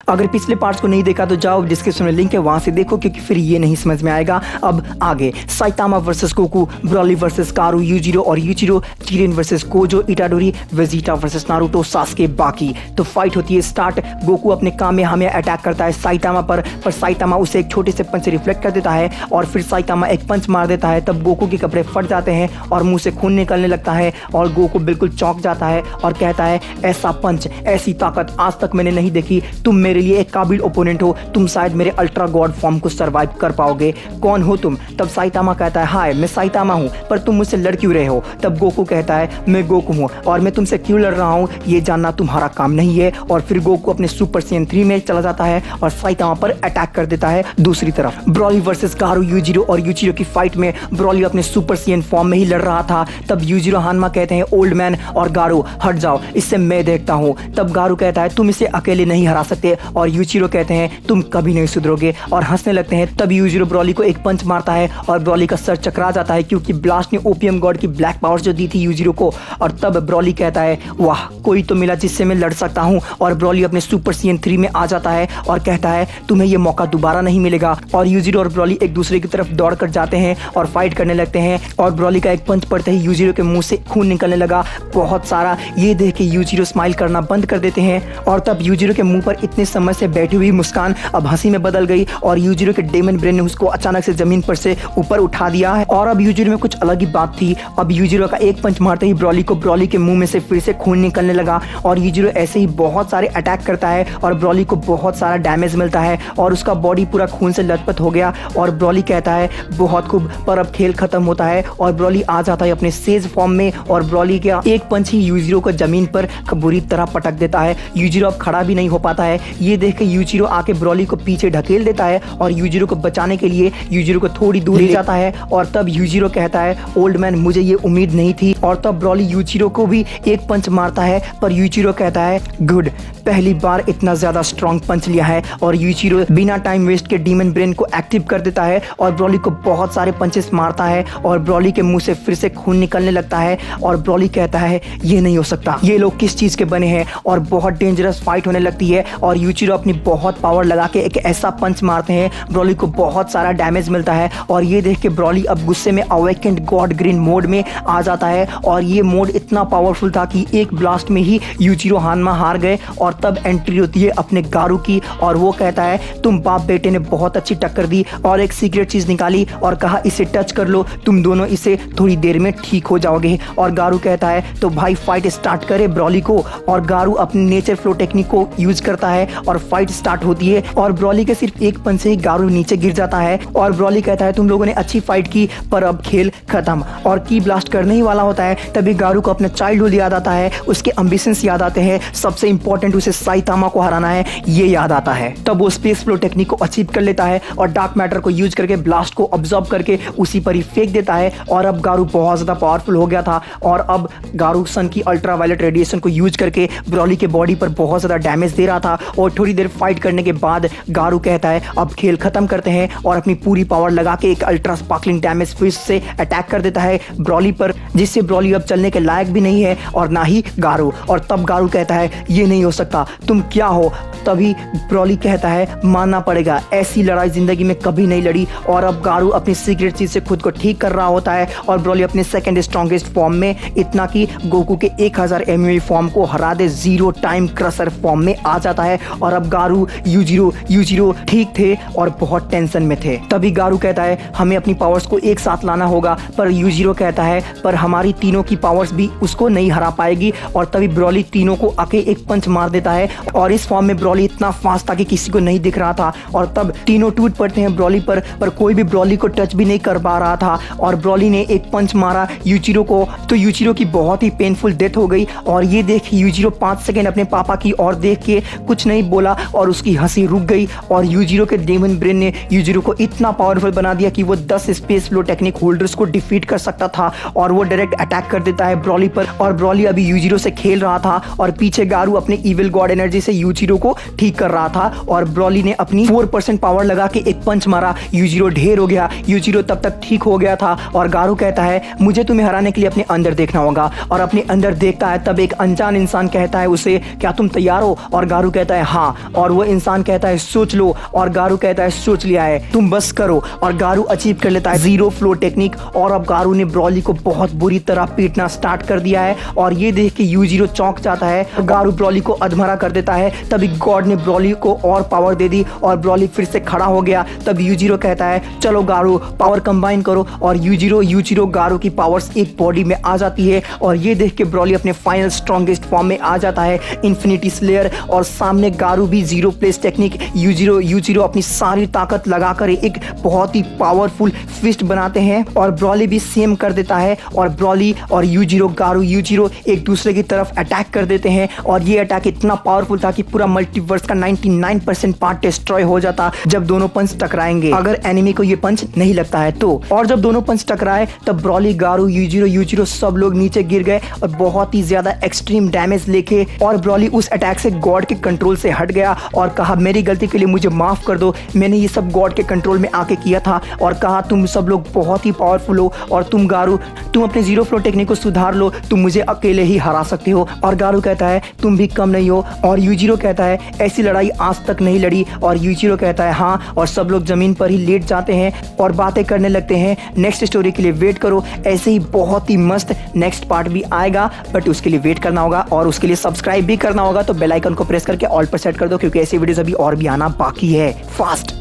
अगर पिछले पार्ट्स को नहीं देखा तो जाओ डिस्क्रिप्शन में लिंक है, वहां से देखो, क्योंकि फिर ये नहीं समझ में आएगा। अब आगे Saitama versus Goku, Broly versus Karu, Yujiro और Yuichiro, Kirin versus Kojo, Itadori, Vegeta versus Naruto, Sasuke, Baki. तो फाइट होती है स्टार्ट। गोकू अपने कामेहामेहा अटैक करता है साइतामा पर साइतामा उसे एक छोटे से पंच से रिफ्लेक्ट कर देता है और फिर साइतामा एक पंच मार देता है। तब गोकू के कपड़े फट जाते हैं और मुंह से खून निकलने लगता है और गोकू बिल्कुल चौंक जाता है और कहता है, ऐसा पंच, ऐसी ताकत आज तक मैंने नहीं देखी। तुम मेरे लिए एक काबिल ओपोनेंट हो, तुम शायद मेरे अल्ट्रा गॉड फॉर्म को सरवाइव कर पाओगे। कौन हो तुम? तब साइतामा कहता है, हाय मैं साइतामा हूँ, पर तुम मुझसे लड़ क्यों रहे हो? तब गोकू कहता है, मैं गोकू हूँ और मैं तुमसे क्यों लड़ रहा हूँ ये जानना तुम्हारा काम नहीं है। और फिर गोकू अपने सुपर साइयन 3 में चला जाता है और साइतामा पर अटैक कर देता है। दूसरी तरफ ब्रॉली वर्सेस कारू, यूजिरो और यूचिरो की फाइट में ब्रॉली अपने सुपर साइयन फॉर्म में ही लड़ रहा था। तब यूजिरो हानमा कहते हैं, ओल्ड मैन और गारू हट जाओ, इससे मैं देखता हूँ। तब गारू कहता है, तुम इसे अकेले नहीं हरा सकते और यूचिरो कहते हैं, तुम कभी नहीं सुधरोगे और हंसने लगते हैं। तब यूजिरो ब्रॉली को एक पंच मारता है और ब्रॉली का सर चकरा जाता है, क्योंकि ब्लास्ट ने ओपीएम गॉड की ब्लैक पावर्स जो दी थी यूजिरो को। और तब ब्रॉली कहता है, वाह कोई तो मिला जिससे मैं लड़ सकता हूँ। और ब्रॉली अपने सुपर साइयन 3 में आ जाता है और कहता है, तुम्हें यह मौका दोबारा नहीं मिलेगा। और यूजिरो और ब्रॉली एक दूसरे की तरफ दौड़ कर जाते हैं और फाइट करने लगते हैं और ब्रॉली का एक पंच पड़ते ही यूजिरो के मुंह से खून निकलने लगा बहुत सारा। ये देख के यूजिरो स्माइल करना बंद कर देते हैं और तब यूजिरो के मुंह पर इतने समय से बैठी हुई मुस्कान अब हंसी में बदल गई और यूजिरो के डेमन ब्रेन ने उसको अचानक से जमीन पर से ऊपर उठा दिया है। और अब यूजिरो में कुछ अलग ही बात थी। अब यूजिरो का एक पंच मारते ही ब्रॉली के मुंह में से फिर से खून निकलने लगा और यूजिरो ऐसे ही बहुत सारे अटैक करता है और ब्रॉली को बहुत सारा डैमेज मिलता है और उसका बॉडी पूरा खून से लथपथ हो गया। और ब्रॉली कहता है, बहुत खूब, पर अब खेल खत्म होता है और ब्रॉली आ जाता है अपने सेज फॉर्म में और ब्रॉली का एक पंच ही यूजिरो को जमीन पर बुरी तरह पटक देता है। यूजिरो अब खड़ा भी नहीं हो पाता है। ये देख के यूजिरो आके ब्रॉली को पीछे ढकेल देता है और यूजिरो को बचाने के लिए यूजिरो को थोड़ी दूर ले जाता है। और तब यूजिरो कहता है, ओल्ड मैन मुझे ये उम्मीद नहीं थी। और तब ब्रॉली यूजिरो को भी एक पंच मारता है, पर यूजिरो कहता है, गुड, पहली बार इतना ज्यादा स्ट्रॉन्ग पंच लिया है। और यूजिरो बिना टाइम वेस्ट के डीमन ब्रेन को एक्टिव कर देता है और ब्रॉली को बहुत सारे पंचेस मारता है और ब्रॉली के मुंह से फिर से खून निकलने लगता है। और ब्रॉली कहता है, ये नहीं हो सकता, ये लोग किस चीज के बने हैं। और बहुत डेंजरस फाइट होने लगती है और यूजिरो अपनी बहुत पावर लगा के एक ऐसा पंच मारते हैं, ब्रॉली को बहुत सारा डैमेज मिलता है। और ये देख के ब्रॉली अब गुस्से में अवेकेंड गॉड ग्रीन मोड में आ जाता है और ये मोड इतना पावरफुल था कि एक ब्लास्ट में ही यूजिरो हानमा हार गए। और तब एंट्री होती है अपने गारू की और वो कहता है, तुम बाप बेटे ने बहुत अच्छी टक्कर दी और एक सीक्रेट चीज निकाली और कहा इसे टच कर लो, तुम दोनों इसे थोड़ी देर में ठीक हो जाओगे। और गारू कहता है, तो भाई फाइट स्टार्ट करे ब्रॉली को। और गारू अपनी नेचर फ्लो टेक्निक को यूज करता है और फाइट स्टार्ट होती है और ब्रॉली के सिर्फ एक पंच से ही गारू नीचे गिर जाता है। और ब्रॉली कहता है, तुम लोगों ने अच्छी फाइट की, पर अब खेल खत्म। और की ब्लास्ट करने ही वाला होता है तभी गारू को अपना चाइल्डहुड याद आता है, उसके एम्बिशंस याद आते हैं, सबसे इंपॉर्टेंट उसे साइतामा को हराना है, ये याद आता है। तब वो स्पेस फ्लो टेक्निक को अचीव कर लेता है और डार्क मैटर को यूज करके ब्लास्ट को ऑब्जर्व करके उसी पर ही फेंक देता है। और अब गारू बहुत ज्यादा पावरफुल हो गया था और अब गारू सन की अल्ट्रावायलेट रेडिएशन को यूज करके ब्रॉली के बॉडी पर बहुत ज्यादा डैमेज दे रहा था। और थोड़ी देर फाइट करने के बाद गारू कहता है, अब खेल खत्म करते हैं और अपनी पूरी पावर लगा के एक अल्ट्रा स्पार्कलिंग डैमेज फिस्ट से अटैक कर देता है ब्रॉली पर, जिससे ब्रॉली अब चलने के लायक भी नहीं है और ना ही गारू। और तब गारू कहता है, ये नहीं हो सकता, तुम क्या हो? तभी ब्रॉली कहता है, मानना पड़ेगा, ऐसी लड़ाई जिंदगी में कभी नहीं लड़ी। और अब गारू अपनी सीक्रेट चीज से खुद को ठीक कर रहा होता है और ब्रॉली अपने सेकंड स्ट्रॉन्गेस्ट फॉर्म में, इतना कि गोकू के 1000 एमयूए फॉर्म को हरा दे, जीरो टाइम क्रशर फॉर्म में आ जाता है। और अब गारू यूजिरो ठीक थे और बहुत टेंशन में थे। तभी गारू कहता है, हमें अपनी पावर्स को एक साथ लाना होगा। पर यूजिरो कहता है, पर हमारी तीनों की पावर्स भी उसको नहीं हरा पाएगी। और तभी ब्रॉली तीनों को आके एक पंच मार देता है और इस फॉर्म में ब्रॉली इतना फास्ट था कि किसी को नहीं दिख रहा था। और तब तीनों टूट पड़ते हैं ब्रॉली पर कोई भी ब्रॉली को टच भी नहीं कर पा रहा था। और ब्रॉली ने एक पंच मारा यूजिरो को, तो यूजिरो की बहुत ही पेनफुल डेथ हो गई। और ये देख यूजिरो 5 सेकंड अपने पापा की ओर देख के कुछ नहीं बोला और उसकी हंसी रुक गई। और यूजिरो के डेमन ब्रेन ने यूजिरो को इतना पावरफुल बना दिया कि वो 10 स्पेस फ्लो टेक्निक होल्डर्स को डिफीट कर सकता था और वो डायरेक्ट अटैक कर देता है ब्रॉली पर। और ब्रॉली अभी यूजिरो से खेल रहा था और पीछे गारू अपने इविल गॉड एनर्जी से यूजिरो को ठीक कर रहा था। और ब्रॉली ने अपनी 4% पावर लगा के एक पंच मारा, यूजिरो ढेर हो गया। यूजिरो तब तक ठीक हो गया था और गारू कहता है, मुझे तुम्हें हराने के लिए अपने अंदर देखना होगा। और अपने अंदर देखता है तब एक अनजान इंसान कहता है उसे, क्या तुम तैयार हो? और गारू कहता है, हाँ, और वो इंसान कहता है सोच लो, और गारू कहता है सोच लिया है, तुम बस करो। और गारू अचीव कर लेता है जीरो फ्लो टेक्निक, और अब गारू ने ब्रॉली को बहुत बुरी तरह पीटना स्टार्ट कर दिया है। और ये देख के यूजीरो चौंक जाता है, गारू ब्रॉली को अधमरा कर देता है। तभी गॉड ने ब्रॉली को और पावर दे दी और ब्रॉली फिर से खड़ा हो गया। तब यूजीरो कहता है चलो गारू पावर कंबाइन करो, और यूजीरो गारू की पावर्स एक बॉडी में आ जाती है। और ये देख के ब्रॉली अपने फाइनल स्ट्रॉन्गेस्ट फॉर्म में आ जाता है, इन्फिनिटी स्लेयर। और सामने गारू भी जीरो प्लेस टेक्निक, यूजीरो अपनी सारी ताकत लगाकर एक बहुत ही पावरफुल फिस्ट बनाते हैं, और ब्रॉली भी सेम कर देता है। और ब्रॉली और यूजीरो एक दूसरे की तरफ अटैक कर देते हैं, और ये अटैक इतना पावरफुल था कि पूरा मल्टीवर्स का 99% पार्ट डिस्ट्रॉय हो जाता जब दोनों पंच टकराएंगे, अगर एनिमी को ये पंच नहीं लगता है तो। और जब दोनों पंच टकराए तब ब्रॉली, गारू, यूजीरो सब लोग नीचे गिर गए और बहुत ही ज्यादा एक्सट्रीम डैमेज लेके। और ब्रॉली उस अटैक से गॉड के कंट्रोल से हट गया और कहा मेरी गलती के लिए मुझे माफ कर दो, मैंने ये सब गॉड के कंट्रोल में आके किया था। और कहा तुम सब लोग बहुत ही पावरफुल हो, और तुम गारू तुम अपने जीरो फ्लो टेक्निक को सुधार लो, तुम मुझे अकेले ही हरा सकते हो। और गारू कहता है तुम भी कम नहीं हो, और यूजीरो कहता है ऐसी लड़ाई आज तक नहीं लड़ी। और यूजीरो कहता है हाँ, और सब लोग जमीन पर ही लेट जाते हैं और बातें करने लगते हैं। नेक्स्ट स्टोरी के लिए वेट करो, ऐसे ही बहुत ही मस्त नेक्स्ट पार्ट भी आएगा, बट उसके लिए वेट करना होगा और उसके लिए सब्सक्राइब भी करना होगा। तो बेल आइकन को प्रेस करके ऑल पर सेट कर दो, क्योंकि ऐसी वीडियोस अभी और भी आना बाकी है फास्ट।